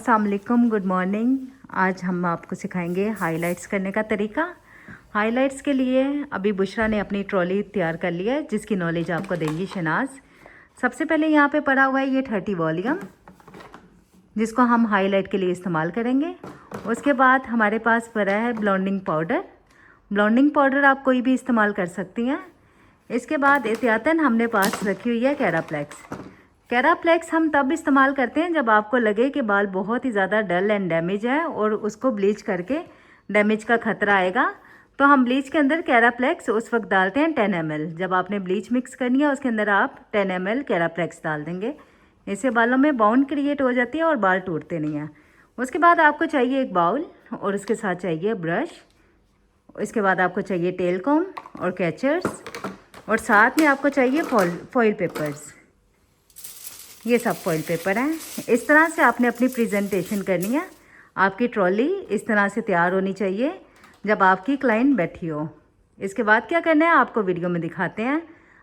अस्सलाम वालेकुम, good morning. आज हम आपको सिखाएंगे हाइलाइट्स करने का तरीका। हाइलाइट्स के लिए अभी बुशरा ने अपनी ट्रॉली तैयार कर ली है, जिसकी नॉलेज आपको देंगी शनाज। सबसे पहले यहाँ पे पड़ा हुआ है ये 30 वॉल्यूम, जिसको हम हाईलाइट के लिए इस्तेमाल करेंगे। उसके बाद हमारे पास पड़ा है ब्लॉन्डिंग पाउडर। ब्लॉन्डिंग पाउडर आप कोई भी इस्तेमाल कर सकती हैं। इसके बाद एहतियातन हमने पास रखी हुई है कैराप्लेक्स। कैराप्लेक्स हम तब इस्तेमाल करते हैं जब आपको लगे कि बाल बहुत ही ज़्यादा डल एंड डैमेज है और उसको ब्लीच करके डैमेज का खतरा आएगा, तो हम ब्लीच के अंदर कैराप्लेक्स उस वक्त डालते हैं 10 ml। जब आपने ब्लीच मिक्स करनी है उसके अंदर आप 10 ml कैराप्लेक्स डाल देंगे। इससे बालों में बाउंड क्रिएट हो जाती है और बाल टूटते नहीं हैं। उसके बाद आपको चाहिए एक बाउल और उसके साथ चाहिए ब्रश। इसके बाद आपको चाहिए टेल कॉम और कैचर्स, और साथ में आपको चाहिए फॉइल पेपर्स। ये सब फॉइल पेपर हैं। इस तरह से आपने अपनी प्रेजेंटेशन करनी है। आपकी ट्रॉली इस तरह से तैयार होनी चाहिए जब आपकी क्लाइंट बैठी हो। इसके बाद क्या करना है आपको वीडियो में दिखाते हैं।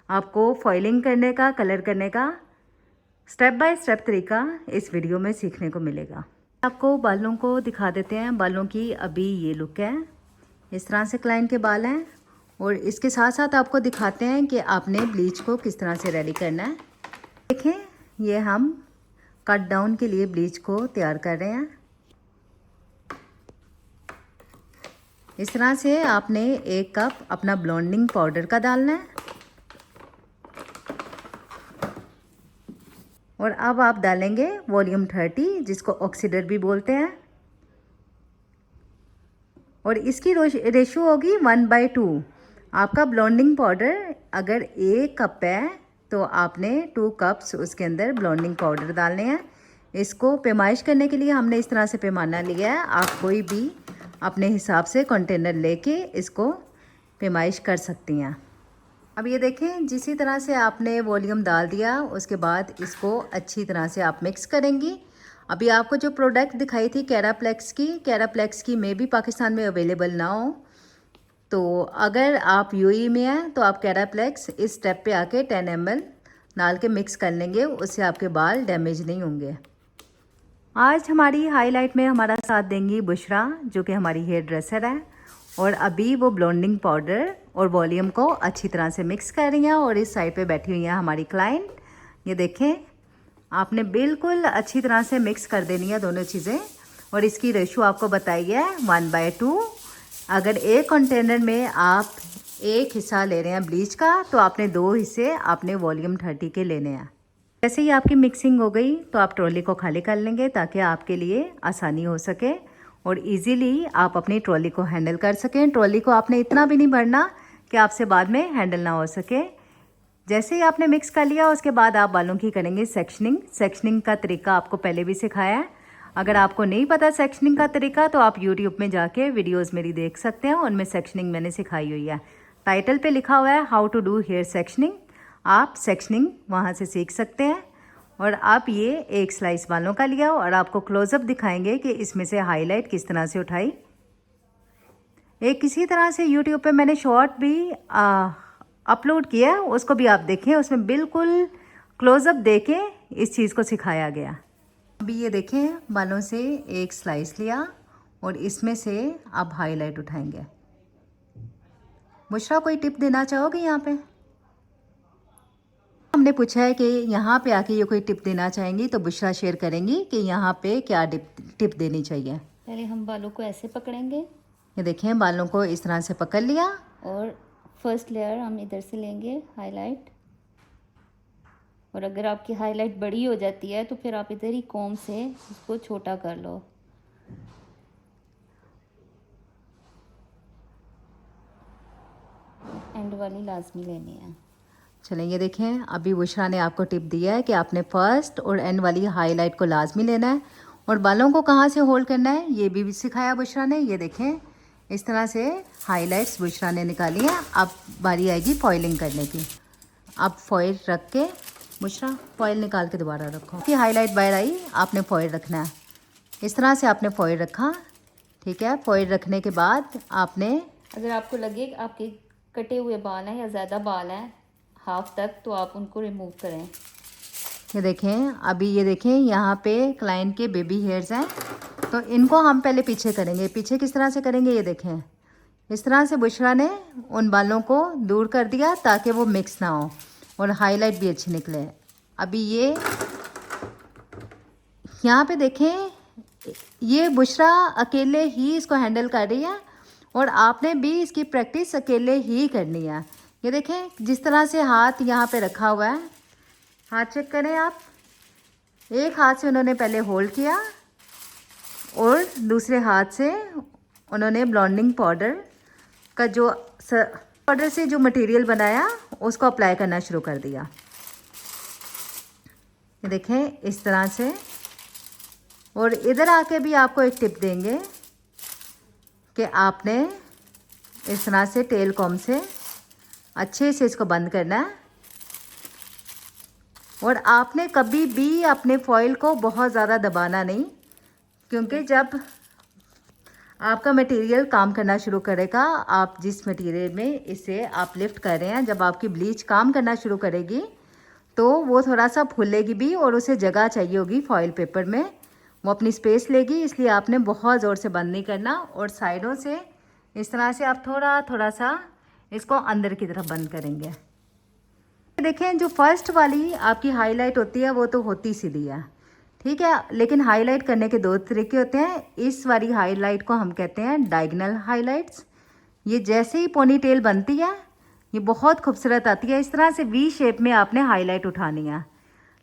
आपको फॉइलिंग करने का, कलर करने का स्टेप बाय स्टेप तरीका इस वीडियो में सीखने को मिलेगा। आपको बालों को दिखा देते हैं। बालों की अभी ये लुक है, इस तरह से क्लाइंट के बाल हैं। और इसके साथ साथ आपको दिखाते हैं कि आपने ब्लीच को किस तरह से रेडी करना है। देखें, ये हम कट डाउन के लिए ब्लीच को तैयार कर रहे हैं। इस तरह से आपने 1 कप अपना ब्लॉन्डिंग पाउडर का डालना है। और अब आप डालेंगे वॉल्यूम 30, जिसको ऑक्सीडर भी बोलते हैं। और इसकी रेशो होगी 1/2। आपका ब्लॉन्डिंग पाउडर अगर 1 कप है तो आपने 2 कप्स उसके अंदर ब्लॉन्डिंग पाउडर डालने हैं। इसको पैमाइश करने के लिए हमने इस तरह से पैमाना लिया है। आप कोई भी अपने हिसाब से कंटेनर लेके इसको पैमाइश कर सकती हैं। अब ये देखें, जिसी तरह से आपने वॉल्यूम डाल दिया उसके बाद इसको अच्छी तरह से आप मिक्स करेंगी। अभी आपको जो प्रोडक्ट दिखाई थी कैराप्लेक्स की मे भी पाकिस्तान में अवेलेबल ना हो, तो अगर आप यूएई में हैं तो आप कैराप्लेक्स इस स्टेप पे आके 10 ml डाल के मिक्स कर लेंगे। उससे आपके बाल डैमेज नहीं होंगे। आज हमारी हाईलाइट में हमारा साथ देंगी बुशरा, जो कि हमारी हेयर ड्रेसर है। और अभी वो ब्लॉन्डिंग पाउडर और वॉल्यूम को अच्छी तरह से मिक्स कर रही हैं। और इस साइड पे बैठी हुई हैं हमारी क्लाइंट। ये देखें, आपने बिल्कुल अच्छी तरह से मिक्स कर देनी है दोनों चीज़ें। और इसकी रेशो आपको बताई है 1/2। अगर एक कंटेनर में आप 1 हिस्सा ले रहे हैं ब्लीच का, तो आपने 2 हिस्से आपने वॉल्यूम 30 के लेने हैं। जैसे ही आपकी मिक्सिंग हो गई तो आप ट्रॉली को खाली कर लेंगे, ताकि आपके लिए आसानी हो सके और इजीली आप अपनी ट्रॉली को हैंडल कर सकें। ट्रॉली को आपने इतना भी नहीं भरना कि आपसे बाद में हैंडल ना हो सके। जैसे ही आपने मिक्स कर लिया उसके बाद आप बालों की करेंगे सेक्शनिंग। सेक्शनिंग का तरीका आपको पहले भी सिखाया है। अगर आपको नहीं पता सेक्शनिंग का तरीका तो आप यूट्यूब में जाके वीडियोस मेरी देख सकते हैं, उनमें सेक्शनिंग मैंने सिखाई हुई है। टाइटल पे लिखा हुआ है how to do hair sectioning. आप सेक्शनिंग वहाँ से सीख सकते हैं। और आप ये 1 स्लाइस बालों का लिया और आपको क्लोजअप दिखाएंगे कि इसमें से हाईलाइट किस तरह से उठाई। एक इसी तरह से यूट्यूब पे मैंने शॉर्ट भी अपलोड किया है, उसको भी आप देखें। उसमें बिल्कुल क्लोजअप देके इस चीज़ को सिखाया गया। अभी ये देखें, बालों से 1 स्लाइस लिया और इसमें से आप हाईलाइट उठाएंगे। बुशरा, कोई टिप देना चाहोगे यहाँ पे? हमने पूछा है कि यहाँ पे आके ये कोई टिप देना चाहेंगी, तो बुशरा शेयर करेंगी कि यहाँ पे क्या टिप देनी चाहिए। पहले हम बालों को ऐसे पकड़ेंगे। ये देखें, बालों को इस तरह से पकड़ लिया और फर्स्ट लेयर हम इधर से लेंगे हाईलाइट। और अगर आपकी हाईलाइट बड़ी हो जाती है तो फिर आप इधर ही कॉम्ब से उसको छोटा कर लो। एंड वाली लाजमी लेनी है। चलें, ये देखें, अभी बुशरा ने आपको टिप दिया है कि आपने फर्स्ट और एंड वाली हाईलाइट को लाजमी लेना है। और बालों को कहाँ से होल्ड करना है ये भी सिखाया बुशरा ने। ये देखें, इस तरह से हाईलाइट्स बुशरा ने निकाली हैं। अब बारी आएगी फॉइलिंग करने की। अब फॉइल रख के, बुशरा फॉइल निकाल के दोबारा रखो कि हाईलाइट बाहर आई। आपने फॉइल रखना है, इस तरह से आपने फॉइल रखा। ठीक है, फॉइल रखने के बाद आपने, अगर आपको लगे कि आपके कटे हुए बाल हैं या ज़्यादा बाल हैं हाफ तक, तो आप उनको रिमूव करें। ये देखें, अभी ये देखें यहाँ पे क्लाइंट के बेबी हेयर्स हैं, तो इनको हम पहले पीछे करेंगे। पीछे किस तरह से करेंगे, ये देखें, इस तरह से बुशरा ने उन बालों को दूर कर दिया ताकि वो मिक्स ना हो और हाईलाइट भी अच्छी निकले। अभी ये यहाँ पे देखें, ये बुशरा अकेले ही इसको हैंडल कर रही है और आपने भी इसकी प्रैक्टिस अकेले ही करनी है। ये देखें, जिस तरह से हाथ यहाँ पे रखा हुआ है, हाथ चेक करें आप, एक हाथ से उन्होंने पहले होल्ड किया और दूसरे हाथ से उन्होंने ब्लॉन्डिंग पाउडर का जो पाउडर से जो मटेरियल बनाया उसको अप्लाई करना शुरू कर दिया। ये देखें इस तरह से। और इधर आके भी आपको एक टिप देंगे कि आपने इस तरह से टेल कॉम से अच्छे से इसको बंद करना है और आपने कभी भी अपने फॉइल को बहुत ज़्यादा दबाना नहीं, क्योंकि जब आपका मटेरियल काम करना शुरू करेगा, आप जिस मटेरियल में इसे आप लिफ्ट कर रहे हैं, जब आपकी ब्लीच काम करना शुरू करेगी तो वो थोड़ा सा फूलेगी भी और उसे जगह चाहिए होगी फॉइल पेपर में, वो अपनी स्पेस लेगी। इसलिए आपने बहुत ज़ोर से बंद नहीं करना और साइडों से इस तरह से आप थोड़ा थोड़ा सा इसको अंदर की तरफ बंद करेंगे। देखें, जो फर्स्ट वाली आपकी हाईलाइट होती है वो तो होती सीधी है, ठीक है, लेकिन हाईलाइट करने के दो तरीके होते हैं। इस वाली हाईलाइट को हम कहते हैं डायगोनल हाईलाइट्स। ये जैसे ही पोनी टेल बनती है ये बहुत खूबसूरत आती है। इस तरह से वी शेप में आपने हाईलाइट उठानी है,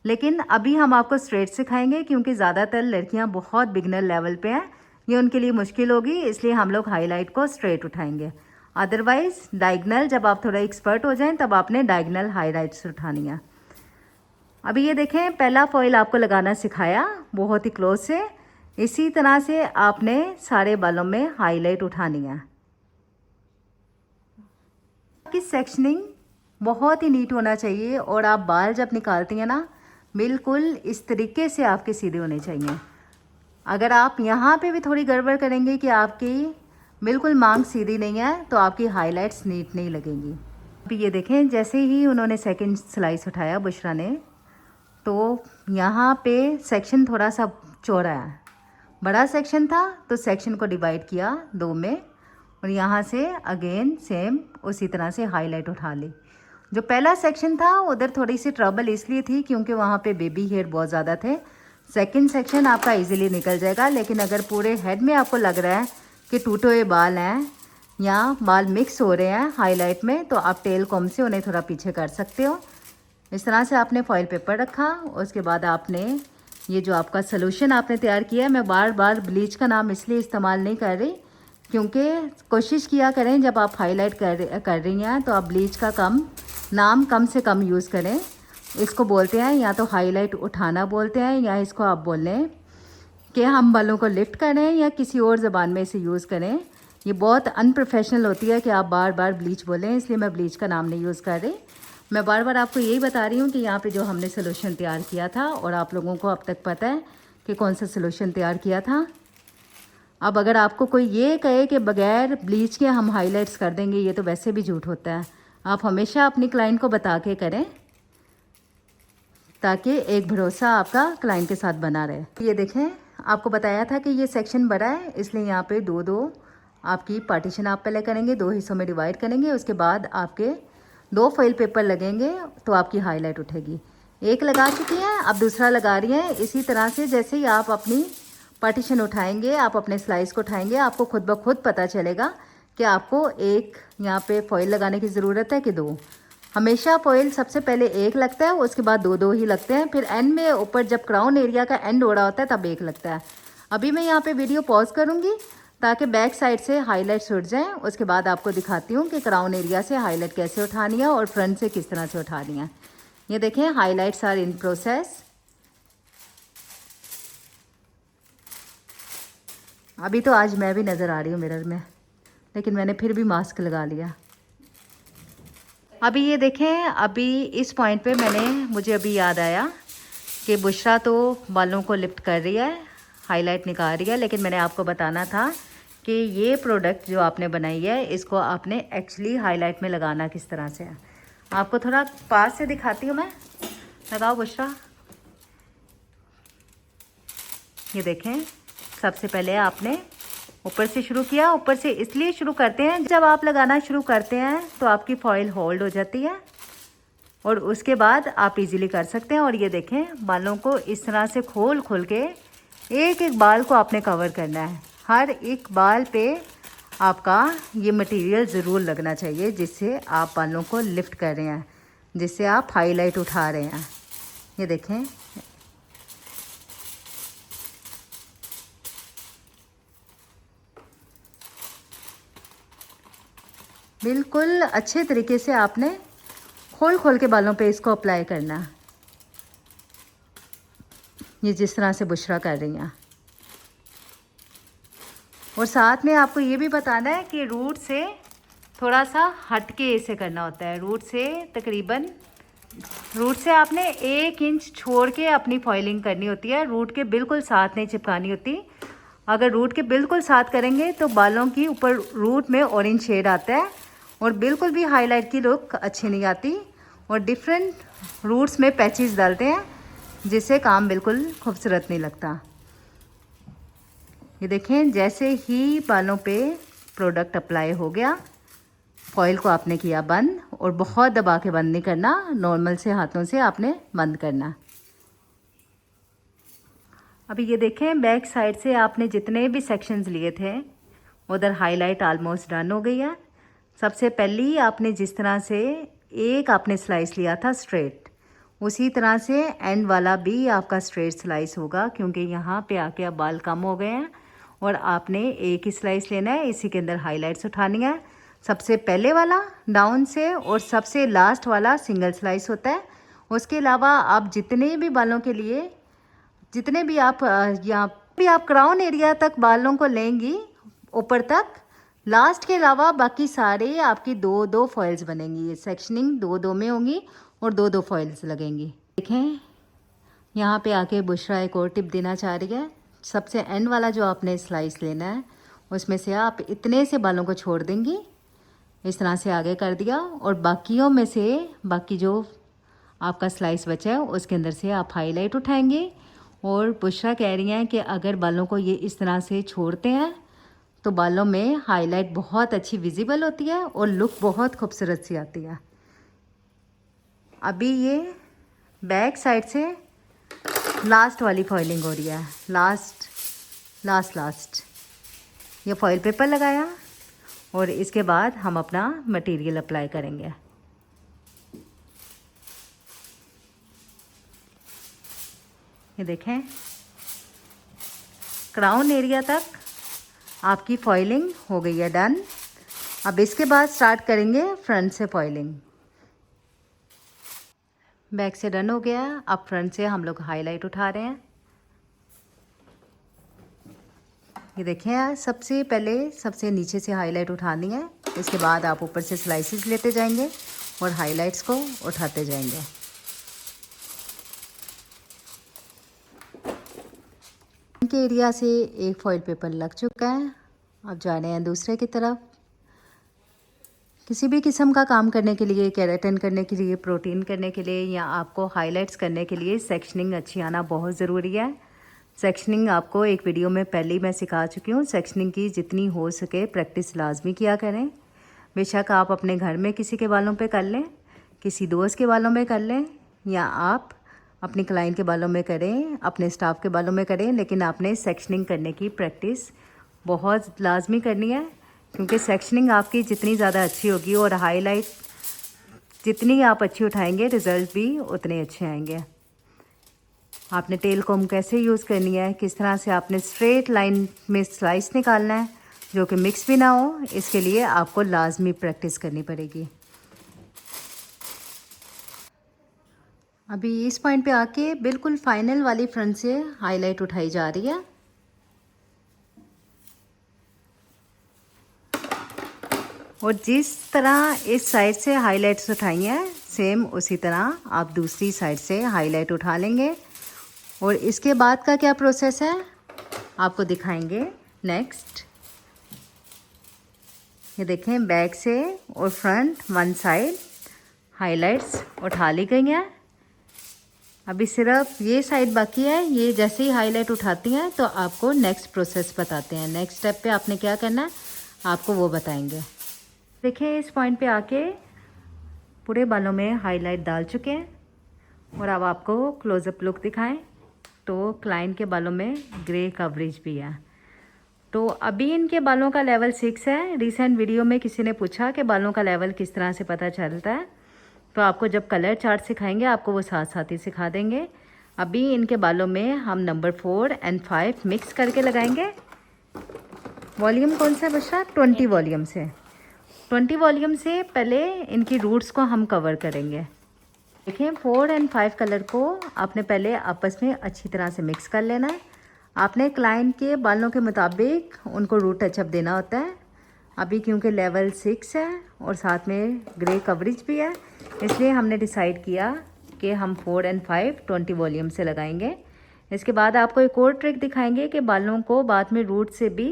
लेकिन अभी हम आपको स्ट्रेट सिखाएंगे क्योंकि ज़्यादातर लड़कियां बहुत बिगनर लेवल पे हैं, ये उनके लिए मुश्किल होगी, इसलिए हम लोग हाईलाइट को स्ट्रेट उठाएंगे। अदरवाइज़ डायगोनल, जब आप थोड़ा एक्सपर्ट हो जाएं तब आपने डायगोनल हाईलाइट्स उठानी है। अभी ये देखें, पहला फॉइल आपको लगाना सिखाया बहुत ही क्लोज से, इसी तरह से आपने सारे बालों में हाईलाइट उठानी है। आपकी सेक्शनिंग बहुत ही नीट होना चाहिए और आप बाल जब निकालती हैं ना, बिल्कुल इस तरीके से आपके सीधे होने चाहिए। अगर आप यहाँ पे भी थोड़ी गड़बड़ करेंगे कि आपकी बिल्कुल मांग सीधी नहीं है तो आपकी हाईलाइट्स नीट नहीं लगेंगी। अभी ये देखें, जैसे ही उन्होंने सेकंड स्लाइस उठाया बुशरा ने, तो यहाँ पे सेक्शन थोड़ा सा चौड़ा है, बड़ा सेक्शन था तो सेक्शन को डिवाइड किया दो में और यहाँ से अगेन सेम उसी तरह से हाईलाइट उठा ली। जो पहला सेक्शन था उधर थोड़ी सी ट्रबल इसलिए थी क्योंकि वहाँ पे बेबी हेयर बहुत ज़्यादा थे। सेकंड सेक्शन आपका इजीली निकल जाएगा, लेकिन अगर पूरे हेड में आपको लग रहा है कि टूटे हुए बाल हैं या बाल मिक्स हो रहे हैं हाईलाइट में, तो आप टेल कॉम से उन्हें थोड़ा पीछे कर सकते हो। इस तरह से आपने फॉइल पेपर रखा, उसके बाद आपने ये जो आपका सोल्यूशन आपने तैयार किया है, मैं बार बार ब्लीच का नाम इसलिए इस्तेमाल नहीं कर रही क्योंकि कोशिश किया करें जब आप हाईलाइट कर रही हैं तो आप ब्लीच का नाम कम से कम यूज़ करें। इसको बोलते हैं या तो हाईलाइट उठाना बोलते हैं, या इसको आप बोल लें कि हम बालों को लिफ्ट करें, या किसी और ज़बान में इसे यूज़ करें। ये बहुत अनप्रोफेशनल होती है कि आप बार बार ब्लीच बोलें, इसलिए मैं ब्लीच का नाम नहीं यूज़ कर रही। मैं बार बार आपको यही बता रही हूँ कि यहाँ पे जो हमने सोल्यूशन तैयार किया था, और आप लोगों को अब तक पता है कि कौन सा सोल्यूशन तैयार किया था। अब अगर आपको कोई ये कहे कि बगैर ब्लीच के हम हाईलाइट्स कर देंगे, ये तो वैसे भी झूठ होता है। आप हमेशा अपनी क्लाइंट को बता के करें ताकि एक भरोसा आपका क्लाइंट के साथ बना रहे। ये देखें, आपको बताया था कि ये सेक्शन बड़ा है, इसलिए यहाँ पे दो दो आपकी पार्टीशन आप पहले करेंगे, दो हिस्सों में डिवाइड करेंगे, उसके बाद आपके दो फॉइल पेपर लगेंगे तो आपकी हाईलाइट उठेगी। एक लगा चुकी हैं, अब दूसरा लगा रही हैं। इसी तरह से जैसे ही आप अपनी पार्टीशन उठाएंगे, आप अपने स्लाइस को उठाएंगे, आपको खुद ब खुद पता चलेगा कि आपको एक यहाँ पे फॉइल लगाने की ज़रूरत है कि दो। हमेशा फॉइल सबसे पहले एक लगता है, उसके बाद दो दो ही लगते हैं, फिर एंड में ऊपर जब क्राउन एरिया का एंड ओढ़ा होता है तब एक लगता है। अभी मैं यहाँ पे वीडियो पॉज करूँगी ताकि बैक साइड से हाईलाइट्स उठ जाएं, उसके बाद आपको दिखाती हूँ कि क्राउन एरिया से हाईलाइट कैसे उठानी है और फ्रंट से किस तरह से उठानी है। ये देखें, हाईलाइट्स आर इन प्रोसेस। अभी तो आज मैं भी नज़र आ रही हूँ मिरर में, लेकिन मैंने फिर भी मास्क लगा लिया। अभी ये देखें, अभी इस पॉइंट पे मुझे अभी याद आया कि बुशरा तो बालों को लिफ्ट कर रही है, हाईलाइट निकाल रही है, लेकिन मैंने आपको बताना था कि ये प्रोडक्ट जो आपने बनाई है इसको आपने एक्चुअली हाईलाइट में लगाना किस तरह से है। आपको थोड़ा पास से दिखाती हूँ मैं। लगाओ बुशरा। ये देखें, सबसे पहले आपने ऊपर से शुरू किया। ऊपर से इसलिए शुरू करते हैं, जब आप लगाना शुरू करते हैं तो आपकी फॉइल होल्ड हो जाती है और उसके बाद आप इजीली कर सकते हैं। और ये देखें, बालों को इस तरह से खोल खोल के एक एक बाल को आपने कवर करना है। हर एक बाल पे आपका ये मटेरियल ज़रूर लगना चाहिए, जिससे आप बालों को लिफ्ट कर रहे हैं, जिससे आप हाईलाइट उठा रहे हैं। ये देखें, बिल्कुल अच्छे तरीके से आपने खोल खोल के बालों पे इसको अप्लाई करना है, ये जिस तरह से बुशरा कर रही हैं। और साथ में आपको ये भी बताना है कि रूट से थोड़ा सा हट के इसे करना होता है। रूट से आपने 1 इंच छोड़ के अपनी फॉइलिंग करनी होती है, रूट के बिल्कुल साथ नहीं चिपकानी होती। अगर रूट के बिल्कुल साथ करेंगे तो बालों की ऊपर रूट में ऑरेंज शेड आता है और बिल्कुल भी हाईलाइट की लुक अच्छी नहीं आती। और डिफरेंट रूट्स में पैचेस डालते हैं, जिससे काम बिल्कुल खूबसूरत नहीं लगता। ये देखें, जैसे ही बालों पे प्रोडक्ट अप्लाई हो गया, फॉइल को आपने किया बंद, और बहुत दबा के बंद नहीं करना, नॉर्मल से हाथों से आपने बंद करना। अभी ये देखें, बैक साइड से आपने जितने भी सेक्शंस लिए थे उधर हाईलाइट ऑलमोस्ट डन हो गई है। सबसे पहली आपने जिस तरह से एक आपने स्लाइस लिया था स्ट्रेट, उसी तरह से एंड वाला भी आपका स्ट्रेट स्लाइस होगा, क्योंकि यहाँ पे आके अब बाल कम हो गए हैं और आपने एक ही स्लाइस लेना है। इसी के अंदर हाईलाइट्स उठानी है। सबसे पहले वाला डाउन से और सबसे लास्ट वाला सिंगल स्लाइस होता है। उसके अलावा आप जितने भी बालों के लिए, जितने भी आप यहाँ भी आप क्राउन एरिया तक बालों को लेंगी ऊपर तक, लास्ट के अलावा बाकी सारे आपकी 2-2 फॉइल्स बनेंगी। ये सेक्शनिंग 2-2 में होंगी और 2-2 फॉइल्स लगेंगी। देखें, यहाँ पे आके बुशरा एक और टिप देना चाह रही है। सबसे एंड वाला जो आपने स्लाइस लेना है, उसमें से आप इतने से बालों को छोड़ देंगी, इस तरह से आगे कर दिया, और बाकियों में से बाकी जो आपका स्लाइस बचा है उसके अंदर से आप हाईलाइट उठाएंगे। और बुशरा कह रही हैं कि अगर बालों को ये इस तरह से छोड़ते हैं तो बालों में हाईलाइट बहुत अच्छी विजिबल होती है और लुक बहुत खूबसूरत सी आती है। अभी ये बैक साइड से लास्ट वाली फॉइलिंग हो रही है। लास्ट ये फॉइल पेपर लगाया और इसके बाद हम अपना मटेरियल अप्लाई करेंगे। ये देखें, क्राउन एरिया तक आपकी फॉइलिंग हो गई है डन। अब इसके बाद स्टार्ट करेंगे फ्रंट से फॉइलिंग। बैक से डन हो गया, अब फ्रंट से हम लोग हाईलाइट उठा रहे हैं। ये देखें, सबसे पहले सबसे नीचे से हाईलाइट उठानी है, इसके बाद आप ऊपर से स्लाइसेस लेते जाएंगे और हाईलाइट्स को उठाते जाएंगे। के एरिया से एक फॉइल पेपर लग चुका है। अब जा रहे हैं दूसरे की तरफ। किसी भी किस्म का काम करने के लिए, केराटिन करने के लिए, प्रोटीन करने के लिए, या आपको हाईलाइट्स करने के लिए सेक्शनिंग अच्छी आना बहुत ज़रूरी है। सेक्शनिंग आपको एक वीडियो में पहले ही मैं सिखा चुकी हूँ। सेक्शनिंग की जितनी हो सके प्रैक्टिस लाजमी किया करें। बेशक आप अपने घर में किसी के बालों पे कर लें, किसी दोस्त के बालों में कर लें, या आप अपनी क्लाइंट के बालों में करें, अपने स्टाफ के बालों में करें, लेकिन आपने सेक्शनिंग करने की प्रैक्टिस बहुत लाजमी करनी है, क्योंकि सेक्शनिंग आपकी जितनी ज़्यादा अच्छी होगी और हाईलाइट जितनी आप अच्छी उठाएंगे, रिज़ल्ट भी उतने अच्छे आएंगे। आपने टेल कॉम कैसे यूज़ करनी है, किस तरह से आपने स्ट्रेट लाइन में स्लाइस निकालना है जो कि मिक्स भी ना हो, इसके लिए आपको लाजमी प्रैक्टिस करनी पड़ेगी। अभी इस पॉइंट पे आके बिल्कुल फाइनल वाली फ्रंट से हाईलाइट उठाई जा रही है। और जिस तरह इस साइड से हाईलाइट्स उठाई हैं, सेम उसी तरह आप दूसरी साइड से हाईलाइट उठा लेंगे। और इसके बाद का क्या प्रोसेस है आपको दिखाएंगे नेक्स्ट। ये देखें, बैक से और फ्रंट वन साइड हाईलाइट्स उठा ली गई हैं। अभी सिर्फ ये साइड बाकी है। ये जैसे ही हाईलाइट उठाती हैं तो आपको नेक्स्ट प्रोसेस बताते हैं। नेक्स्ट स्टेप पे आपने क्या करना है आपको वो बताएंगे। देखिए इस पॉइंट पे आके पूरे बालों में हाईलाइट डाल चुके हैं और अब आपको क्लोजअप लुक दिखाएं तो क्लाइंट के बालों में ग्रे कवरेज भी है। तो अभी इनके बालों का लेवल 6 है। रिसेंट वीडियो में किसी ने पूछा कि बालों का लेवल किस तरह से पता चलता है, तो आपको जब कलर चार्ट सिखाएंगे आपको वो साथ साथ ही सिखा देंगे। अभी इनके बालों में हम नंबर 4 और 5 मिक्स करके लगाएंगे। वॉल्यूम कौन सा बचा? 20 वॉल्यूम से। 20 वॉल्यूम से पहले इनकी रूट्स को हम कवर करेंगे। देखिए 4 और 5 कलर को आपने पहले आपस में अच्छी तरह से मिक्स कर लेना है। आपने क्लाइंट के बालों के मुताबिक उनको रूट टचअप देना होता है। अभी क्योंकि लेवल 6 है और साथ में ग्रे कवरेज भी है, इसलिए हमने डिसाइड किया कि हम 4 और 5 20 वॉल्यूम से लगाएंगे। इसके बाद आपको एक और ट्रिक दिखाएंगे कि बालों को बाद में रूट से भी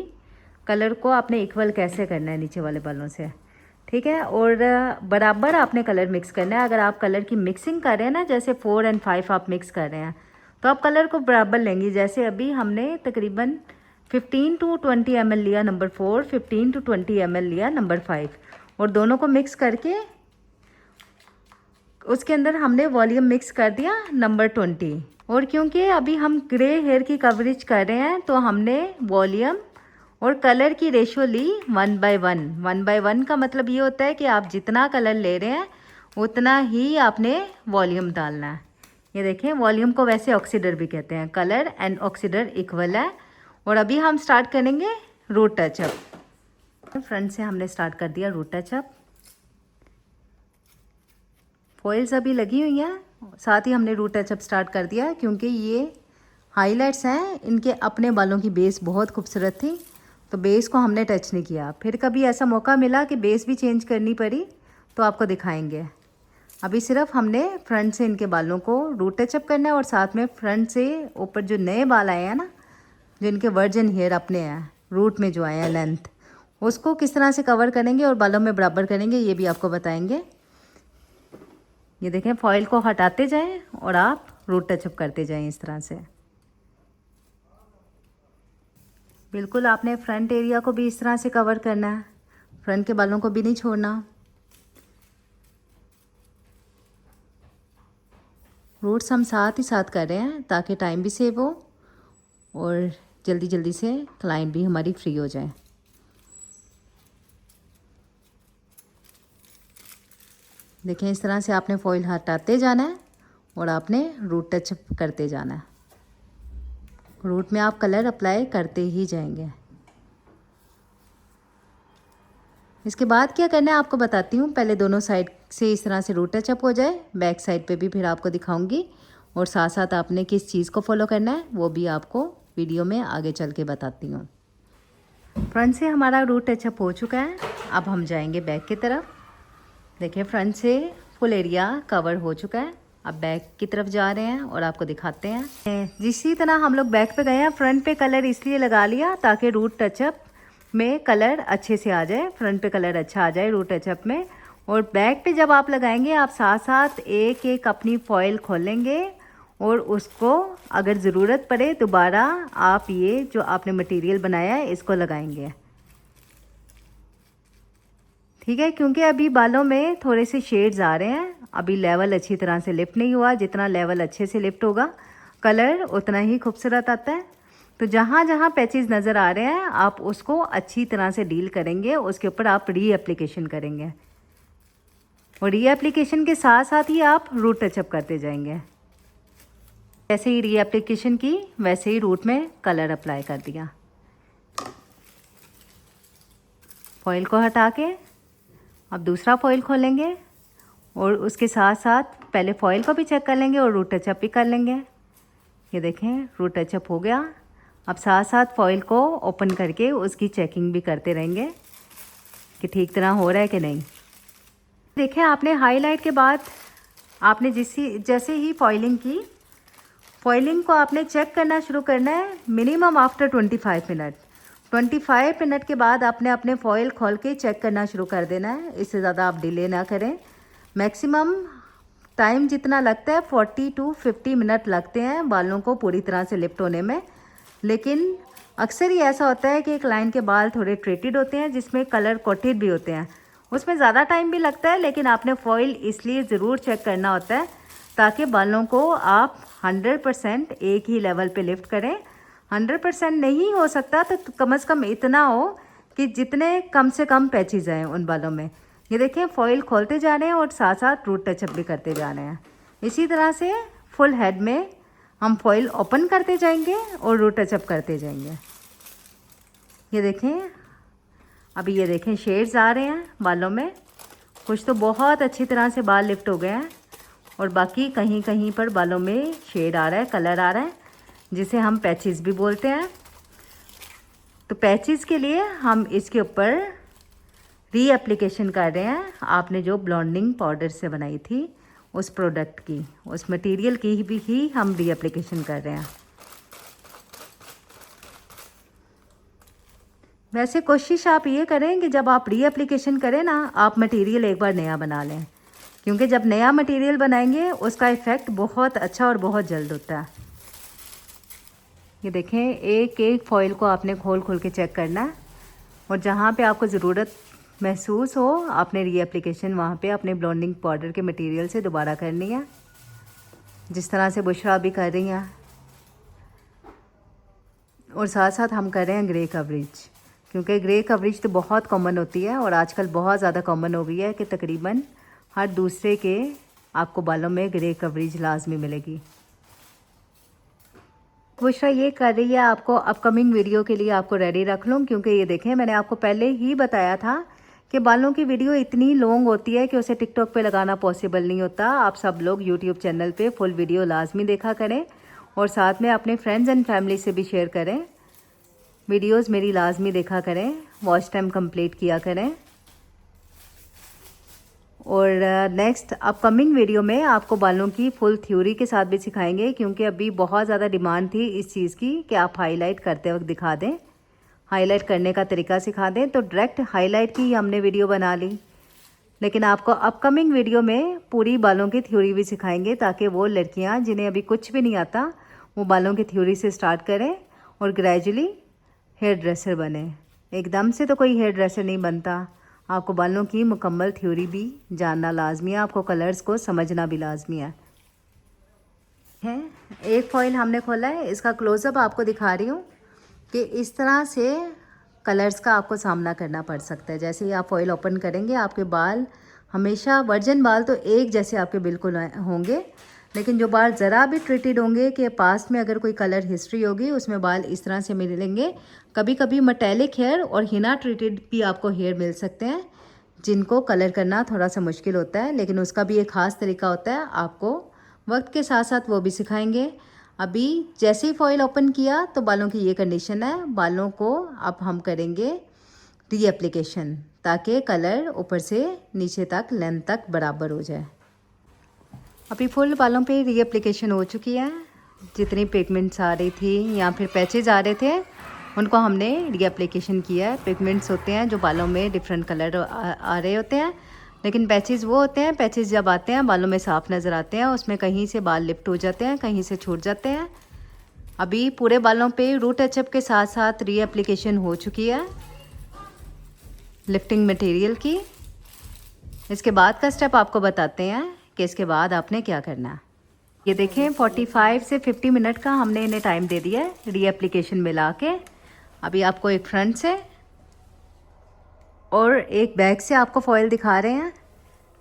कलर को आपने इक्वल कैसे करना है नीचे वाले बालों से, ठीक है। और बराबर आपने कलर मिक्स करना है। अगर आप कलर की मिक्सिंग कर रहे हैं ना, जैसे 4 और 5 आप मिक्स कर रहे हैं, तो आप कलर को बराबर लेंगी। जैसे अभी हमने तकरीबन 15 to 20 ml लिया नंबर 4, 15 to 20 ml लिया नंबर 5, और दोनों को मिक्स करके उसके अंदर हमने वॉल्यूम मिक्स कर दिया नंबर 20। और क्योंकि अभी हम ग्रे हेयर की कवरेज कर रहे हैं तो हमने वॉल्यूम और कलर की रेशियो ली 1/1। 1/1 का मतलब ये होता है कि आप जितना कलर ले रहे हैं उतना ही आपने वॉल्यूम डालना है। ये देखें, वॉल्यूम को वैसे ऑक्सीडर भी कहते हैं। कलर एंड ऑक्सीडर इक्वल है। और अभी हम स्टार्ट करेंगे रूट टचअप। फ्रंट से हमने स्टार्ट कर दिया रूट टचअप। फॉइल्स अभी लगी हुई हैं, साथ ही हमने रूट टचअप स्टार्ट कर दिया क्योंकि ये हाइलाइट्स हैं। इनके अपने बालों की बेस बहुत खूबसूरत थी तो बेस को हमने टच नहीं किया। फिर कभी ऐसा मौका मिला कि बेस भी चेंज करनी पड़ी तो आपको दिखाएंगे। अभी सिर्फ हमने फ्रंट से इनके बालों को रूट टचअप करना है और साथ में फ्रंट से ऊपर जो नए बाल आए हैं ना, जो इनके वर्जिन हेयर अपने हैं रूट में जो आए हैं लेंथ, उसको किस तरह से कवर करेंगे और बालों में बराबर करेंगे ये भी आपको बताएंगे। ये देखें, फॉइल को हटाते जाएं और आप रूट टचअप करते जाएं इस तरह से। बिल्कुल आपने फ्रंट एरिया को भी इस तरह से कवर करना है, फ्रंट के बालों को भी नहीं छोड़ना। रूट्स हम साथ ही साथ कर रहे हैं ताकि टाइम भी सेव हो और जल्दी जल्दी से क्लाइंट भी हमारी फ्री हो जाए। देखें, इस तरह से आपने फॉइल हटाते जाना है और आपने रूट टचअप करते जाना है। रूट में आप कलर अप्लाई करते ही जाएंगे। इसके बाद क्या करना है आपको बताती हूँ। पहले दोनों साइड से इस तरह से रूट टचअप हो जाए, बैक साइड पे भी फिर आपको दिखाऊंगी और साथ साथ आपने किस चीज़ को फॉलो करना है वो भी आपको वीडियो में आगे चल के बताती हूँ। फ्रंट से हमारा रूट टचअप हो चुका है, अब हम जाएंगे बैक की तरफ। देखिए, फ्रंट से फुल एरिया कवर हो चुका है, अब बैक की तरफ जा रहे हैं और आपको दिखाते हैं। जिसी तरह हम लोग बैक पे गए हैं, फ्रंट पे कलर इसलिए लगा लिया ताकि रूट टचअप में कलर अच्छे से आ जाए, फ्रंट पे कलर अच्छा आ जाए रूट टचअप में। और बैक पे जब आप लगाएंगे आप साथ साथ एक एक अपनी फॉइल खोलेंगे और उसको अगर ज़रूरत पड़े दोबारा आप ये जो आपने मटेरियल बनाया है इसको लगाएंगे, ठीक है। क्योंकि अभी बालों में थोड़े से शेड्स आ रहे हैं, अभी लेवल अच्छी तरह से लिफ्ट नहीं हुआ। जितना लेवल अच्छे से लिफ्ट होगा कलर उतना ही खूबसूरत आता है। तो जहाँ जहाँ पैचेस नज़र आ रहे हैं आप उसको अच्छी तरह से डील करेंगे, उसके ऊपर आप री एप्लीकेशन करेंगे और री एप्लीकेशन के साथ साथ ही आप रूट टचअप करते जाएंगे। जैसे ही री एप्लीकेशन की वैसे ही रूट में कलर अप्लाई कर दिया। फॉइल को हटा के अब दूसरा फॉइल खोलेंगे और उसके साथ साथ पहले फॉइल को भी चेक कर लेंगे और रूट टचअप भी कर लेंगे। ये देखें, रूट टचअप हो गया। अब साथ साथ फॉइल को ओपन करके उसकी चेकिंग भी करते रहेंगे कि ठीक तरह हो रहा है कि नहीं। देखें, आपने हाईलाइट के बाद आपने जैसे ही फॉइलिंग की, फॉइलिंग को आपने चेक करना शुरू करना है मिनिमम आफ्टर 25 मिनट। 25 मिनट के बाद आपने अपने फॉइल खोल के चेक करना शुरू कर देना है। इससे ज़्यादा आप डिले ना करें। मैक्सिमम टाइम जितना लगता है 40 to 50 मिनट लगते हैं बालों को पूरी तरह से लिफ्ट होने में। लेकिन अक्सर ही ऐसा होता है कि क्लाइंट के बाल थोड़े ट्रीटेड होते हैं जिसमें कलर कोटेड भी होते हैं, उसमें ज़्यादा टाइम भी लगता है। लेकिन आपने फॉइल इसलिए ज़रूर चेक करना होता है ताकि बालों को आप 100% एक ही लेवल पे लिफ्ट करें। 100% नहीं हो सकता तो कम से कम इतना हो कि जितने कम से कम पैचेज आए उन बालों में। ये देखें फॉइल खोलते जा रहे हैं और साथ साथ रूट टचअप भी करते जा रहे हैं। इसी तरह से फुल हेड में हम फॉइल ओपन करते जाएंगे और रूट टचअप करते जाएंगे। ये देखें अभी ये देखें शेड्स आ रहे हैं बालों में। कुछ तो बहुत अच्छी तरह से बाल लिफ्ट हो गए हैं और बाकी कहीं कहीं पर बालों में शेड आ रहा है, कलर आ रहा है, जिसे हम पैचेस भी बोलते हैं। तो पैचेस के लिए हम इसके ऊपर री एप्लीकेशन कर रहे हैं आपने जो ब्लॉन्डिंग पाउडर से बनाई थी उस प्रोडक्ट की, उस मटेरियल की भी ही हम री एप्लीकेशन कर रहे हैं। वैसे कोशिश आप ये करें कि जब आप री एप्लीकेशन करें ना, आप मटेरियल एक बार नया बना लें, क्योंकि जब नया मटेरियल बनाएंगे उसका इफ़ेक्ट बहुत अच्छा और बहुत जल्द होता है। ये देखें एक एक फॉइल को आपने खोल खोल के चेक करना है और जहाँ पे आपको ज़रूरत महसूस हो आपने री एप्लीकेशन वहाँ पे अपने ब्लॉन्डिंग पाउडर के मटेरियल से दोबारा करनी है, जिस तरह से बुशरा भी कर रही हैं। और साथ साथ हम कर रहे हैं ग्रे कवरेज, क्योंकि ग्रे कवरेज तो बहुत कॉमन होती है और आजकल बहुत ज़्यादा कॉमन हो गई है कि तकरीबन हर दूसरे के आपको बालों में ग्रे कवरेज लाजमी मिलेगी। बुशरा ये कर रही है आपको अपकमिंग वीडियो के लिए आपको रेडी रख लूँ, क्योंकि ये देखें मैंने आपको पहले ही बताया था कि बालों की वीडियो इतनी लॉन्ग होती है कि उसे टिकटॉक पे लगाना पॉसिबल नहीं होता। आप सब लोग यूट्यूब चैनल पे फुल वीडियो लाजमी देखा करें और साथ में अपने फ्रेंड्स एंड फैमिली से भी शेयर करें। वीडियोस मेरी लाजमी देखा करें, वॉच टाइम कंप्लीट किया करें। और नेक्स्ट अपकमिंग वीडियो में आपको बालों की फुल थ्योरी के साथ भी सिखाएंगे, क्योंकि अभी बहुत ज़्यादा डिमांड थी इस चीज़ की कि आप हाईलाइट करते वक्त दिखा दें, हाईलाइट करने का तरीका सिखा दें। तो डायरेक्ट हाईलाइट की हमने वीडियो बना ली, लेकिन आपको अपकमिंग वीडियो में पूरी बालों की थ्योरी भी सिखाएंगे ताकि वो लड़कियां जिन्हें अभी कुछ भी नहीं आता वो बालों की थ्योरी से स्टार्ट करें और ग्रेजुअली हेयर ड्रेसर बने। एकदम से तो कोई हेयर ड्रेसर नहीं बनता, आपको बालों की मुकम्मल थ्योरी भी जानना लाजमी है, आपको कलर्स को समझना भी लाजमी है। एक फॉइल हमने खोला है, इसका क्लोजअप आपको दिखा रही हूँ कि इस तरह से कलर्स का आपको सामना करना पड़ सकता है। जैसे ही आप फॉइल ओपन करेंगे आपके बाल हमेशा वर्जिन बाल तो एक जैसे आपके बिल्कुल होंगे, लेकिन जो बाल ज़रा भी ट्रीटेड होंगे कि पास्ट में अगर कोई कलर हिस्ट्री होगी उसमें बाल इस तरह से मिलेंगे। कभी कभी मेटेलिक हेयर और हिना ट्रीटेड भी आपको हेयर मिल सकते हैं जिनको कलर करना थोड़ा सा मुश्किल होता है, लेकिन उसका भी एक ख़ास तरीका होता है। आपको वक्त के साथ साथ वो भी सिखाएंगे। अभी जैसे ही फॉइल ओपन किया तो बालों की ये कंडीशन है, बालों को अब हम करेंगे री एप्लीकेशन ताकि कलर ऊपर से नीचे तक लेंथ तक बराबर हो जाए। अभी फुल बालों पे री एप्लीकेशन हो चुकी है। जितनी पिगमेंट्स आ रही थी या फिर पैचेज आ रहे थे उनको हमने री एप्लीकेशन किया है। पिगमेंट्स होते हैं जो बालों में डिफरेंट कलर आ रहे होते हैं, लेकिन पैचेज वो होते हैं, पैचेज जब आते हैं बालों में साफ़ नज़र आते हैं, उसमें कहीं से बाल लिफ्ट हो जाते हैं, कहीं से छूट जाते हैं। अभी पूरे बालों पे रूट टचअप के साथ साथ री एप्लीकेशन हो चुकी है लिफ्टिंग मटेरियल की। इसके बाद का स्टेप आपको बताते हैं कि इसके बाद आपने क्या करना है। ये देखें 45 से 50 मिनट का हमने इन्हें टाइम दे दिया है री एप्लीकेशन मिला के। अभी आपको एक फ्रंट से और एक बैक से आपको फॉइल दिखा रहे हैं।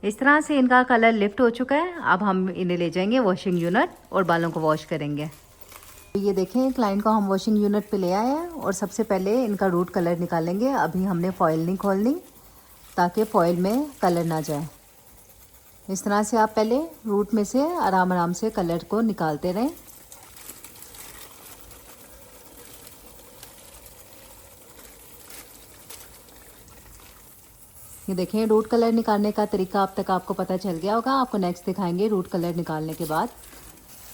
इस तरह से इनका कलर लिफ्ट हो चुका है। अब हम इन्हें ले जाएंगे वॉशिंग यूनिट और बालों को वॉश करेंगे। ये देखें क्लाइंट को हम वॉशिंग यूनिट पे ले आए हैं और सबसे पहले इनका रूट कलर निकालेंगे। अभी हमने फॉइल नहीं खोलनी ताकि फॉइल में कलर ना जाए। इस तरह से आप पहले रूट में से आराम आराम से कलर को निकालते रहें। ये देखें रूट कलर निकालने का तरीका अब तक आपको पता चल गया होगा। आपको नेक्स्ट दिखाएंगे रूट कलर निकालने के बाद।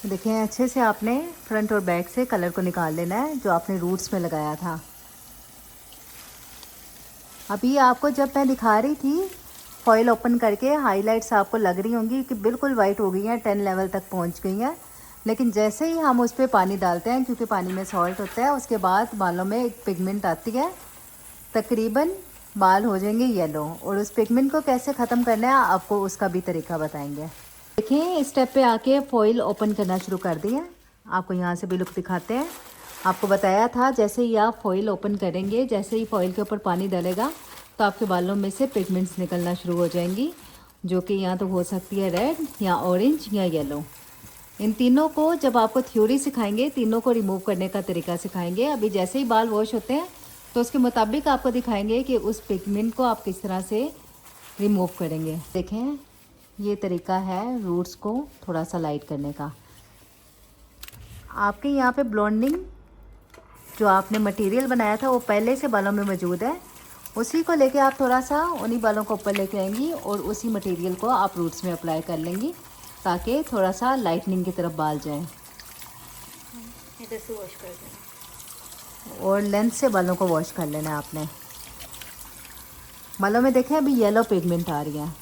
देखें अच्छे से आपने फ्रंट और बैक से कलर को निकाल लेना है जो आपने रूट्स में लगाया था। अभी आपको जब मैं दिखा रही थी फॉइल ओपन करके हाइलाइट्स आपको लग रही होंगी कि बिल्कुल वाइट हो गई हैं, 10 लेवल तक पहुंच गई हैं। लेकिन जैसे ही हम उस पर पानी डालते हैं, क्योंकि पानी में सॉल्ट होता है, उसके बाद बालों में एक पिगमेंट आती है, तकरीबन बाल हो जाएंगे येलो। और उस पिगमेंट को कैसे ख़त्म करना है आपको उसका भी तरीका बताएंगे। देखिए इस स्टेप पे आके फॉइल ओपन करना शुरू कर दिया। आपको यहाँ से भी लुक दिखाते हैं। आपको बताया था जैसे ही आप फॉइल ओपन करेंगे, जैसे ही फॉइल के ऊपर पानी डलेगा तो आपके बालों में से पिगमेंट्स निकलना शुरू हो जाएंगी, जो कि यहाँ तो हो सकती है रेड या ऑरेंज या येलो। इन तीनों को जब आपको थ्योरी सिखाएंगे, तीनों को रिमूव करने का तरीका सिखाएंगे। अभी जैसे ही बाल वॉश होते हैं तो उसके मुताबिक आपको दिखाएंगे कि उस पिगमेंट को आप किस तरह से रिमूव करेंगे। देखें ये तरीका है रूट्स को थोड़ा सा लाइट करने का। आपके यहाँ पे ब्लॉन्डिंग जो आपने मटेरियल बनाया था वो पहले से बालों में मौजूद है, उसी को लेके आप थोड़ा सा उन्हीं बालों को ऊपर लेके आएंगी और उसी मटेरियल को आप रूट्स में अप्लाई कर लेंगी ताकि थोड़ा सा लाइटनिंग की तरफ बाल जाएं। इधर से वॉश कर देना और लेंथ से बालों को वॉश कर लेना है आपने। बालों में देखें अभी येलो पिगमेंट आ रही है।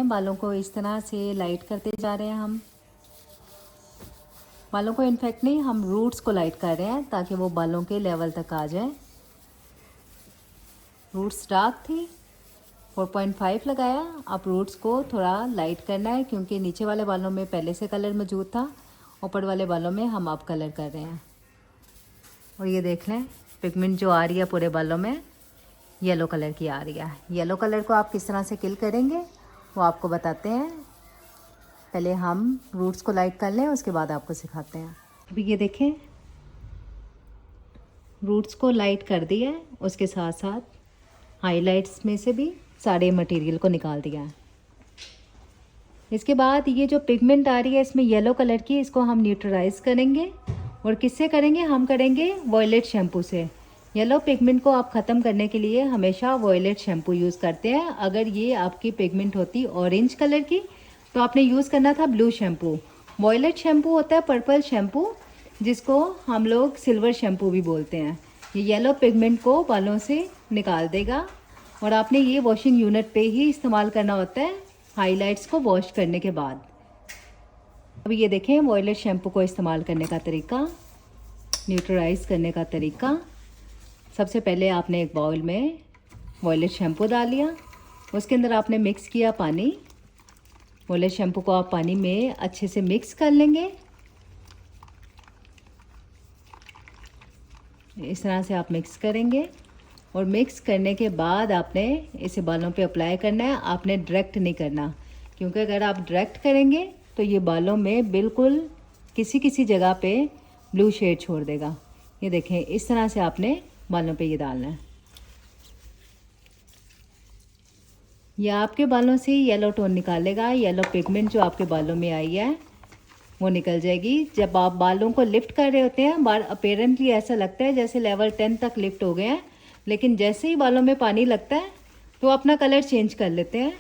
बालों को इस तरह से लाइट करते जा रहे हैं हम। बालों को इनफैक्ट नहीं, हम रूट्स को लाइट कर रहे हैं ताकि वो बालों के लेवल तक आ जाए। रूट्स डार्क थी, 4.5 लगाया। आप रूट्स को थोड़ा लाइट करना है क्योंकि नीचे वाले बालों में पहले से कलर मौजूद था, ऊपर वाले बालों में हम आप कलर कर रहे हैं। और ये देख लें पिगमेंट जो आ रही है पूरे बालों में येलो कलर की आ रही है। येलो कलर को आप किस तरह से किल करेंगे वो आपको बताते हैं। पहले हम रूट्स को लाइट कर लें, उसके बाद आपको सिखाते हैं। अभी ये देखें रूट्स को लाइट कर दिया है, उसके साथ साथ हाइलाइट्स में से भी सारे मटेरियल को निकाल दिया है। इसके बाद ये जो पिगमेंट आ रही है इसमें येलो कलर की, इसको हम न्यूट्रलाइज करेंगे। और किससे करेंगे? हम करेंगे वॉयलेट शैम्पू से। येलो पिगमेंट को आप ख़त्म करने के लिए हमेशा वॉयलेट शैम्पू यूज़ करते हैं। अगर ये आपकी पिगमेंट होती ऑरेंज कलर की तो आपने यूज़ करना था ब्लू शैम्पू। वॉयलेट शैम्पू होता है पर्पल शैम्पू, जिसको हम लोग सिल्वर शैम्पू भी बोलते हैं। ये येलो पिगमेंट को बालों से निकाल देगा और आपने ये वॉशिंग यूनिट पे ही इस्तेमाल करना होता है हाइलाइट्स को वॉश करने के बाद। अभी ये देखें वॉयलेट शैम्पू को इस्तेमाल करने का तरीका, न्यूट्रलाइज करने का तरीका। सबसे पहले आपने एक बाउल में वॉयलेट शैम्पू डाल लिया, उसके अंदर आपने मिक्स किया पानी। वॉयलेट शैम्पू को आप पानी में अच्छे से मिक्स कर लेंगे। इस तरह से आप मिक्स करेंगे और मिक्स करने के बाद आपने इसे बालों पे अप्लाई करना है। आपने डायरेक्ट नहीं करना, क्योंकि अगर आप डायरेक्ट करेंगे तो ये बालों में बिल्कुल किसी किसी जगह पे ब्लू शेड छोड़ देगा। ये देखें इस तरह से आपने बालों पे ये डालना है। यह आपके बालों से येलो टोन निकालेगा। येलो पिगमेंट जो आपके बालों में आई है वो निकल जाएगी। जब आप बालों को लिफ्ट कर रहे होते हैं, बाल अपेरेंटली ऐसा लगता है जैसे लेवल 10 तक लिफ्ट हो गए हैं, लेकिन जैसे ही बालों में पानी लगता है तो अपना कलर चेंज कर लेते हैं।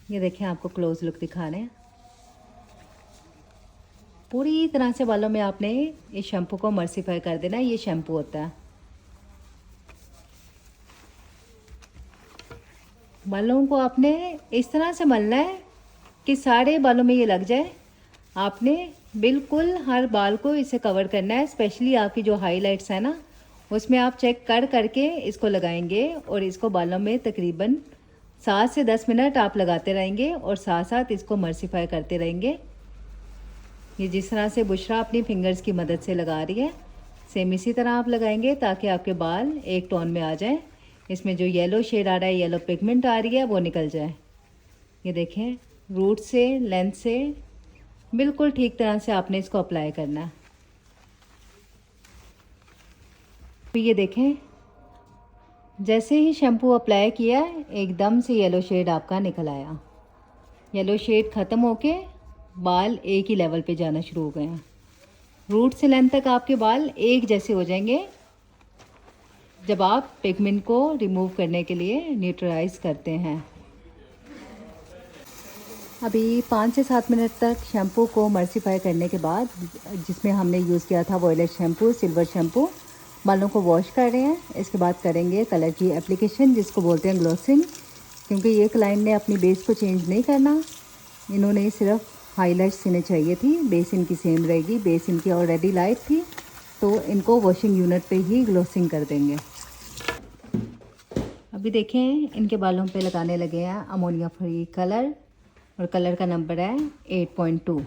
ये देखें आपको क्लोज लुक दिखा रहे हैं। पूरी तरह से बालों में आपने इस शैम्पू को मर्सिफाई कर देना। ये शैम्पू होता है। बालों को आपने इस तरह से मलना है कि सारे बालों में ये लग जाए। आपने बिल्कुल हर बाल को इसे कवर करना है। स्पेशली आपकी जो हाइलाइट्स है ना, उसमें आप चेक कर करके इसको लगाएंगे और इसको बालों में तकरीबन 7 से 10 मिनट आप लगाते रहेंगे और साथ साथ इसको मर्सिफाई करते रहेंगे। ये जिस तरह से बुशरा अपनी फिंगर्स की मदद से लगा रही है, सेम इसी तरह आप लगाएंगे ताकि आपके बाल एक टोन में आ जाए। इसमें जो येलो शेड आ रहा है, येलो पिगमेंट आ रही है, वो निकल जाए। ये देखें रूट से लेंथ से बिल्कुल ठीक तरह से आपने इसको अप्लाई करना है। तो ये देखें जैसे ही शैम्पू अप्लाई किया एकदम से येलो शेड आपका निकल आया। येलो शेड ख़त्म होके बाल एक ही लेवल पे जाना शुरू हो गए हैं। रूट से लेंथ तक आपके बाल एक जैसे हो जाएंगे जब आप पिगमेंट को रिमूव करने के लिए न्यूट्रलाइज करते हैं। अभी 5 से 7 मिनट तक शैम्पू को मर्सिफाई करने के बाद, जिसमें हमने यूज़ किया था वॉयलेट शैम्पू, सिल्वर शैम्पू, बालों को वॉश कर रहे हैं। इसके बाद करेंगे कलर की एप्लीकेशन, जिसको बोलते हैं ग्लॉसिंग। क्योंकि ये क्लाइंट ने अपनी बेस को चेंज नहीं करना, इन्होंने सिर्फ हाईलाइट्स देने चाहिए थी। बेस इनकी सेम रहेगी, बेस इनकी ऑलरेडी लाइट थी, तो इनको वॉशिंग यूनिट पे ही ग्लॉसिंग कर देंगे। अभी देखें इनके बालों पे लगाने लगे हैं अमोनिया फ्री कलर, और कलर का नंबर है 8.2।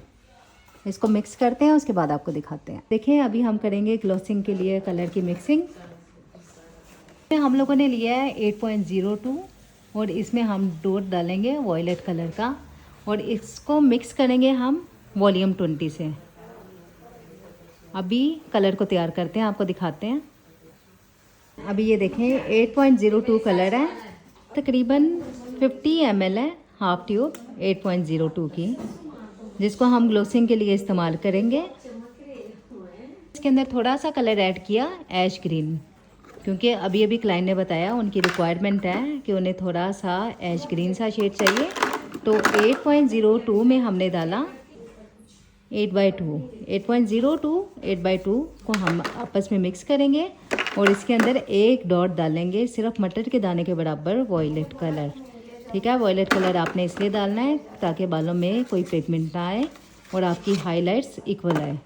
इसको मिक्स करते हैं, उसके बाद आपको दिखाते हैं। देखिए अभी हम करेंगे ग्लॉसिंग के लिए कलर की मिक्सिंग। हम लोगों ने लिया है 8.02 और इसमें हम डॉट डालेंगे वॉयलेट कलर का, और इसको मिक्स करेंगे हम वॉल्यूम 20 से। अभी कलर को तैयार करते हैं, आपको दिखाते हैं। अभी ये देखें 8.02 कलर है, तकरीबन 50 ml है, हाफ ट्यूब 8.02 की, जिसको हम ग्लोसिंग के लिए इस्तेमाल करेंगे। इसके अंदर थोड़ा सा कलर ऐड किया ऐश ग्रीन, क्योंकि अभी अभी क्लाइंट ने बताया उनकी रिक्वायरमेंट है कि उन्हें थोड़ा सा ऐश ग्रीन सा शेड चाहिए। तो 8.02 में हमने डाला 8/2। 8.02 8/2 को हम आपस में मिक्स करेंगे, और इसके अंदर एक डॉट डालेंगे सिर्फ मटर के दाने के बराबर वॉयलेट कलर। ठीक है, वॉयलेट कलर आपने इसलिए डालना है ताकि बालों में कोई पिगमेंट ना आए और आपकी हाइलाइट्स इक्वल आए।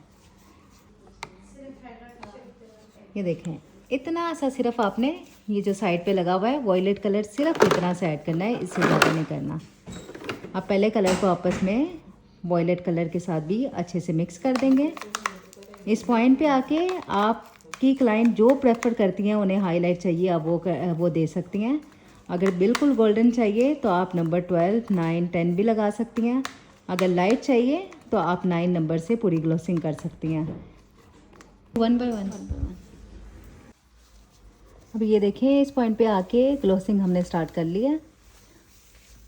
ये देखें इतना सा सिर्फ आपने ये जो साइड पे लगा हुआ है वॉयलेट कलर, सिर्फ इतना सा ऐड करना है, इससे ज़्यादा नहीं करना। अब पहले कलर को आपस में वॉयलेट कलर के साथ भी अच्छे से मिक्स कर देंगे। इस पॉइंट पे आके आपकी क्लाइंट जो प्रेफर करती हैं, उन्हें हाईलाइट चाहिए, अब वो दे सकती हैं। अगर बिल्कुल गोल्डन चाहिए तो आप नंबर 12, 9, 10 भी लगा सकती हैं। अगर लाइट चाहिए तो आप 9 नंबर से पूरी ग्लोसिंग कर सकती हैं, 1 by 1। अब ये देखिए इस पॉइंट पे आके ग्लोसिंग हमने स्टार्ट कर लिया।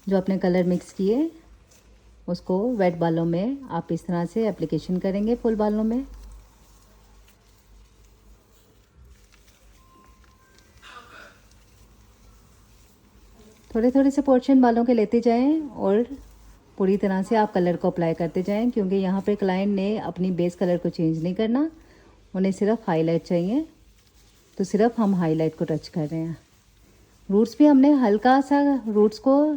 जो आपने कलर मिक्स किए उसको वेट बालों में आप इस तरह से एप्लीकेशन करेंगे, फुल बालों में। थोड़े थोड़े से पोर्शन बालों के लेते जाएं और पूरी तरह से आप कलर को अप्लाई करते जाएं, क्योंकि यहाँ पे क्लाइंट ने अपनी बेस कलर को चेंज नहीं करना, उन्हें सिर्फ हाईलाइट चाहिए। तो सिर्फ हम हाईलाइट को टच कर रहे हैं। रूट्स भी हमने हल्का सा रूट्स को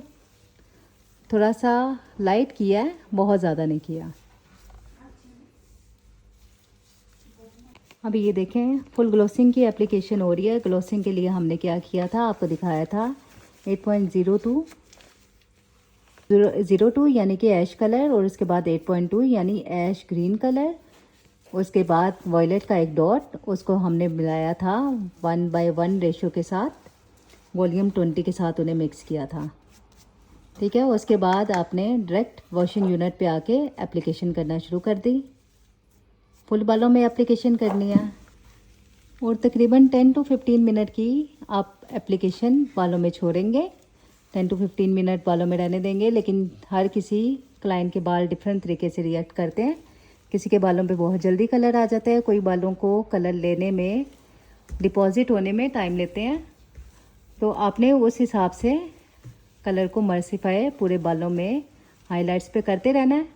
थोड़ा सा लाइट किया है, बहुत ज़्यादा नहीं किया। अभी ये देखें फुल ग्लोसिंग की एप्लीकेशन हो रही है। ग्लोसिंग के लिए हमने क्या किया था, आपको दिखाया था 8.02 यानी कि ऐश कलर, और उसके बाद 8.2 यानी ऐश ग्रीन कलर, उसके बाद वॉयलेट का एक डॉट, उसको हमने मिलाया था 1/1 रेशो के साथ, वॉल्यूम 20 के साथ उन्हें मिक्स किया था। ठीक है, उसके बाद आपने डायरेक्ट वॉशिंग यूनिट पे आके एप्लीकेशन करना शुरू कर दी। फुल बालों में एप्लीकेशन करनी है, और तकरीबन 10 to 15 मिनट की आप एप्लीकेशन बालों में छोड़ेंगे। 10 to 15 मिनट बालों में रहने देंगे। लेकिन हर किसी क्लाइंट के बाल डिफरेंट तरीके से रिएक्ट करते हैं। किसी के बालों पे बहुत जल्दी कलर आ जाता है, कोई बालों को कलर लेने में, डिपॉजिट होने में टाइम लेते हैं। तो आपने उस हिसाब से कलर को मर्सिफाई पूरे बालों में हाइलाइट्स पे करते रहना है,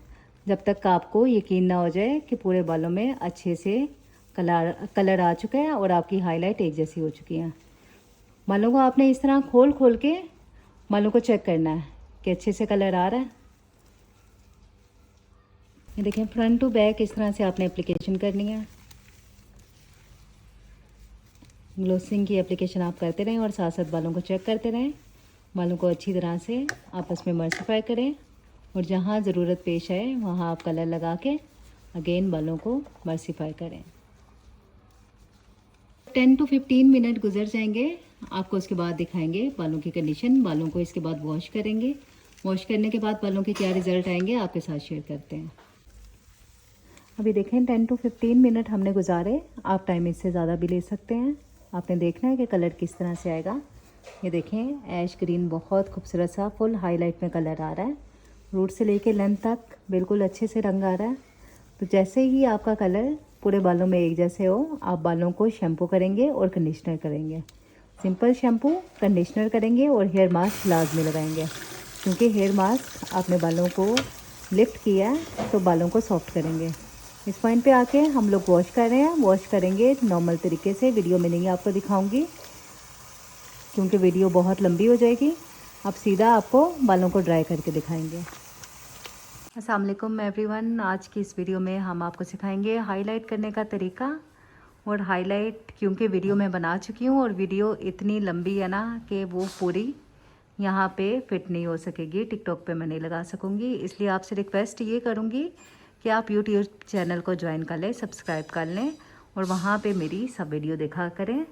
जब तक आपको यकीन ना हो जाए कि पूरे बालों में अच्छे से कलर आ चुका है और आपकी हाईलाइट एक जैसी हो चुकी है। बालों को आपने इस तरह खोल खोल के बालों को चेक करना है कि अच्छे से कलर आ रहा है। ये देखें फ्रंट टू बैक इस तरह से आपने एप्लीकेशन करनी है। ग्लोसिंग की एप्लीकेशन आप करते रहें और साथ साथ बालों को चेक करते रहें। बालों को अच्छी तरह से आपस में मर्सिफाई करें, और जहाँ ज़रूरत पेश आए वहाँ आप कलर लगा के अगेन बालों को मर्सिफाई करें। 10 to 15 मिनट गुजर जाएंगे, आपको उसके बाद दिखाएंगे बालों की कंडीशन। बालों को इसके बाद वॉश करेंगे। वॉश करने के बाद बालों के क्या रिज़ल्ट आएंगे आपके साथ शेयर करते हैं। अभी देखें 10 to 15 मिनट हमने गुजारे। आप टाइम इससे ज़्यादा भी ले सकते हैं। आपने देखना है कि कलर किस तरह से आएगा। ये देखें ऐश ग्रीन बहुत खूबसूरत सा फुल हाईलाइट में कलर आ रहा है। रूट से लेके लेंथ तक बिल्कुल अच्छे से रंग आ रहा है। तो जैसे ही आपका कलर पूरे बालों में एक जैसे हो, आप बालों को शैम्पू करेंगे और कंडीशनर करेंगे। सिंपल शैम्पू, कंडीशनर करेंगे और हेयर मास्क लाजमी लगाएंगे। क्योंकि हेयर मास्क आपने बालों को लिफ्ट किया है तो बालों को सॉफ्ट करेंगे। इस पॉइंट पे आके हम लोग वॉश कर रहे हैं। वॉश करेंगे नॉर्मल तरीके से, वीडियो में नहीं आपको दिखाऊंगी क्योंकि वीडियो बहुत लंबी हो जाएगी। अब सीधा आपको बालों को ड्राई करके दिखाएंगे। अस्सलाम वालेकुम एवरीवन, आज की इस वीडियो में हम आपको सिखाएंगे हाईलाइट करने का तरीका। और हाईलाइट क्योंकि वीडियो में बना चुकी हूँ और वीडियो इतनी लंबी है ना कि वो पूरी यहाँ पे फिट नहीं हो सकेगी, टिकटॉक पे मैं नहीं लगा सकूँगी। इसलिए आपसे रिक्वेस्ट ये करूँगी कि आप यूट्यूब चैनल को ज्वाइन कर लें, सब्सक्राइब कर लें और वहाँ पे मेरी सब वीडियो देखा करें।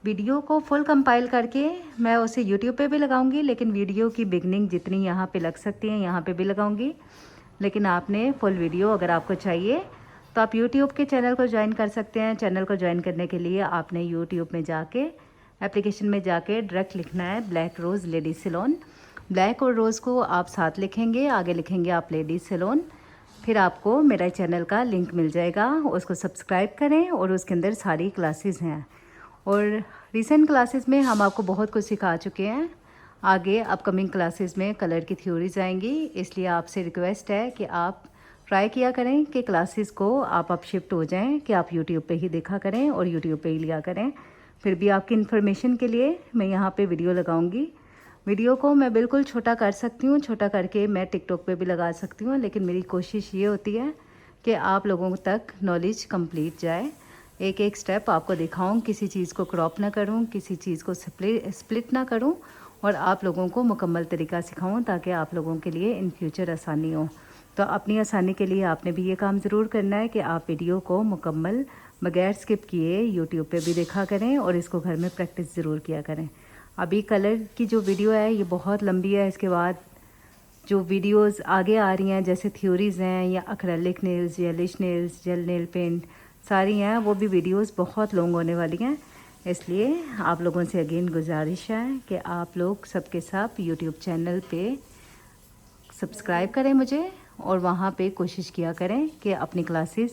वीडियो को फुल कंपाइल करके मैं उसे यूट्यूब पे भी लगाऊंगी, लेकिन वीडियो की बिगनिंग जितनी यहाँ पे लग सकती है यहाँ पे भी लगाऊंगी। लेकिन आपने फुल वीडियो अगर आपको चाहिए तो आप यूट्यूब के चैनल को ज्वाइन कर सकते हैं। चैनल को ज्वाइन करने के लिए आपने यूट्यूब में जाके एप्लीकेशन में जाके डायरेक्ट लिखना है ब्लैक रोज़ लेडीज़ सैलून। ब्लैक और रोज़ को आप साथ लिखेंगे, आगे लिखेंगे आप लेडीज़ सैलून, फिर आपको मेरा चैनल का लिंक मिल जाएगा। उसको सब्सक्राइब करें और उसके अंदर सारी क्लासेस हैं और रिसेंट क्लासेस में हम आपको बहुत कुछ सिखा चुके हैं। आगे अपकमिंग क्लासेस में कलर की थ्योरीज आएंगी, इसलिए आपसे रिक्वेस्ट है कि आप ट्राई किया करें कि क्लासेस को आप अब शिफ्ट हो जाएं कि आप यूट्यूब पे ही देखा करें और यूट्यूब पे ही लिया करें। फिर भी आपकी इन्फॉर्मेशन के लिए मैं यहाँ पे वीडियो लगाऊंगी। वीडियो को मैं बिल्कुल छोटा कर सकती हूँ, छोटा करके मैं टिकटॉक पे भी लगा सकती हूँ, लेकिन मेरी कोशिश ये होती है कि आप लोगों तक नॉलेज कंप्लीट जाए। एक एक स्टेप आपको दिखाऊं, किसी चीज़ को क्रॉप ना करूं, किसी चीज़ को स्प्लिट ना करूं और आप लोगों को मुकम्मल तरीका सिखाऊं ताकि आप लोगों के लिए इन फ्यूचर आसानी हो। तो अपनी आसानी के लिए आपने भी ये काम ज़रूर करना है कि आप वीडियो को मुकम्मल बगैर स्किप किए यूट्यूब पे भी देखा करें और इसको घर में प्रैक्टिस ज़रूर किया करें। अभी कलर की जो वीडियो है ये बहुत लंबी है। इसके बाद जो वीडियोस आगे आ रही हैं जैसे थ्योरीज़ हैं या एक्रेलिक नेल्स, येलिश नेल्स, जेल नेल पेंट सारी हैं, वो भी वीडियोस बहुत लॉन्ग होने वाली हैं। इसलिए आप लोगों से अगेन गुजारिश है कि आप लोग सबके सब यूट्यूब चैनल पे सब्सक्राइब करें मुझे और वहाँ पे कोशिश किया करें कि अपनी क्लासेस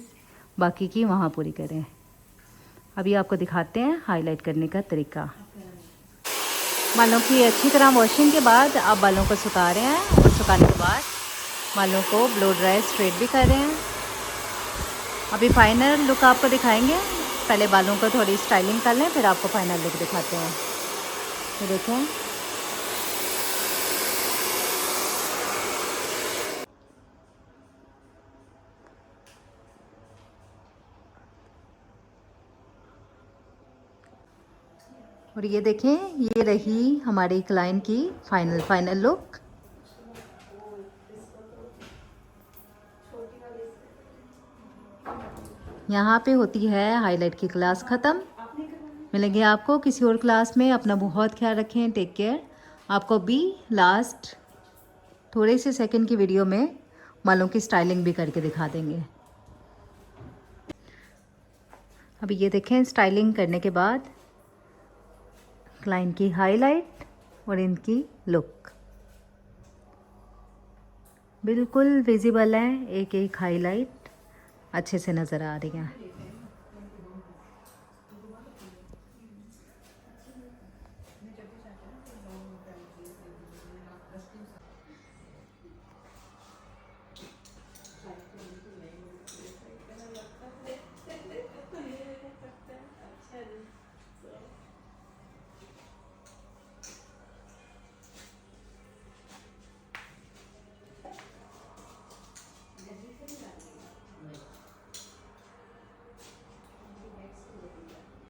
बाकी की वहाँ पूरी करें। अभी आपको दिखाते हैं हाईलाइट करने का तरीका। बालों की अच्छी तरह वॉशिंग के बाद आप बालों को सुखा रहे हैं और सुखाने के बाद बालों को ब्लो ड्राई स्ट्रेट भी कर रहे हैं। अभी फाइनल लुक आपको दिखाएंगे। पहले बालों को थोड़ी स्टाइलिंग कर लें, फिर आपको फाइनल लुक दिखाते हैं। ये देखें, और ये देखें, ये रही हमारी क्लाइंट की फाइनल लुक। यहाँ पे होती है हाईलाइट की क्लास ख़त्म। मिलेंगे आपको किसी और क्लास में। अपना बहुत ख्याल रखें, टेक केयर। आपको भी लास्ट थोड़े से सेकंड की वीडियो में बालों की स्टाइलिंग भी करके दिखा देंगे। अभी ये देखें, स्टाइलिंग करने के बाद क्लाइंट की हाईलाइट और इनकी लुक बिल्कुल विजिबल है। एक एक हाईलाइट अच्छे से नज़र आ रही है।